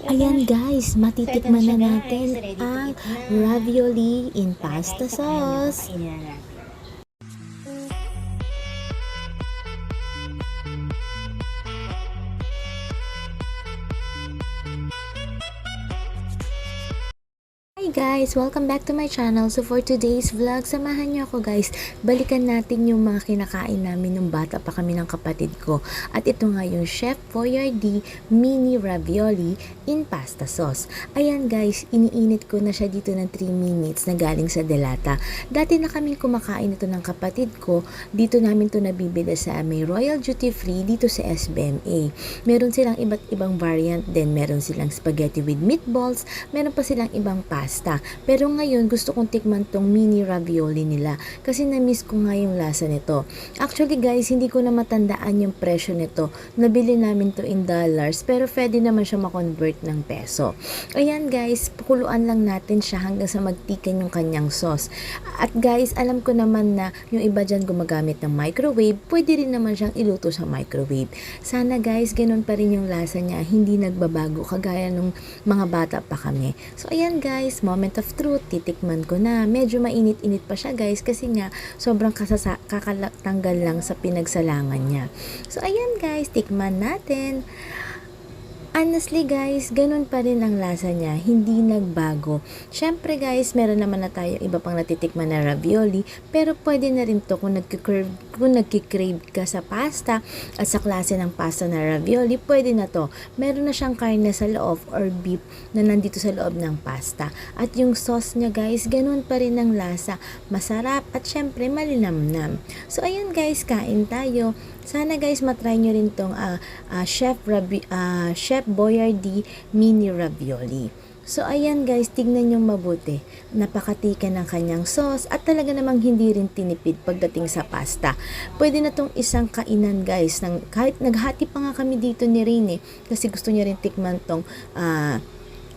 Ayan guys, matitikman na natin ang ravioli in pasta sauce. Hi guys! Welcome back to my channel. So for today's vlog, samahan niyo ako guys. Balikan natin yung mga kinakain namin nung bata pa kami ng kapatid ko. At ito nga yung Chef Boyardee Mini Ravioli in Pasta Sauce. Ayan guys, iniinit ko na siya dito ng 3 minutes na galing sa Delata. Dati na kami kumakain ito ng kapatid ko. Dito namin to nabibili sa may Royal Duty Free dito sa SBMA. Meron silang iba't ibang variant din. Meron silang spaghetti with meatballs. Meron pa silang ibang pasta. Pero ngayon, gusto kong tikman tong mini ravioli nila kasi na-miss ko nga yung lasa nito. Actually guys, hindi ko na matandaan yung presyo nito. Nabili namin to in dollars pero pwede naman siya makonvert ng peso. Ayan guys, pakuluan lang natin siya hanggang sa magtikan yung kanyang sauce. At guys, alam ko naman na yung iba dyan gumagamit ng microwave, pwede rin naman siyang iluto sa microwave. Sana guys, ganun pa rin yung lasa niya, hindi nagbabago kagaya nung mga bata pa kami. So ayan guys, moment of truth, titikman ko na. Medyo mainit-init pa siya guys kasi nga sobrang kakatanggal lang sa pinagsalangan niya. So ayan guys, tikman natin. Honestly guys, ganun pa rin ang lasa niya, hindi nagbago. Syempre guys, meron naman na tayo iba pang natitikman na ravioli, pero pwede na rin to kung nagkikrave ka sa pasta at sa klase ng pasta na ravioli, pwede na to. Meron na siyang karne sa loob or beef na nandito sa loob ng pasta. At yung sauce niya guys, ganun pa rin ang lasa, masarap at syempre malinamnam. So ayan guys, kain tayo. Sana guys matry nyo rin tong Chef Boyardee Mini Ravioli. So ayan guys, tignan nyo mabuti. Napakatika ng kanyang sauce at talaga namang hindi rin tinipid pagdating sa pasta. Pwede na tong isang kainan guys. Kahit naghati pa nga kami dito ni Rene kasi gusto niya rin tikman tong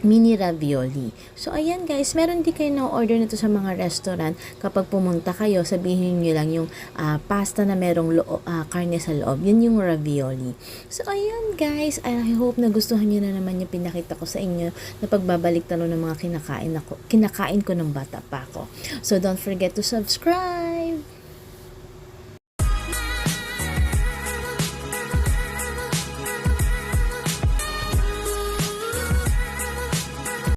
mini ravioli. So ayan guys, meron din kayo na-order nito sa mga restaurant. Kapag pumunta kayo, sabihin nyo lang yung pasta na merong karne sa loob. Yun yung ravioli. So ayan guys, I hope na gustuhan nyo na naman yung pinakita ko sa inyo na pagbabalik talo ng mga kinakain ko ng bata pa ako. So don't forget to subscribe!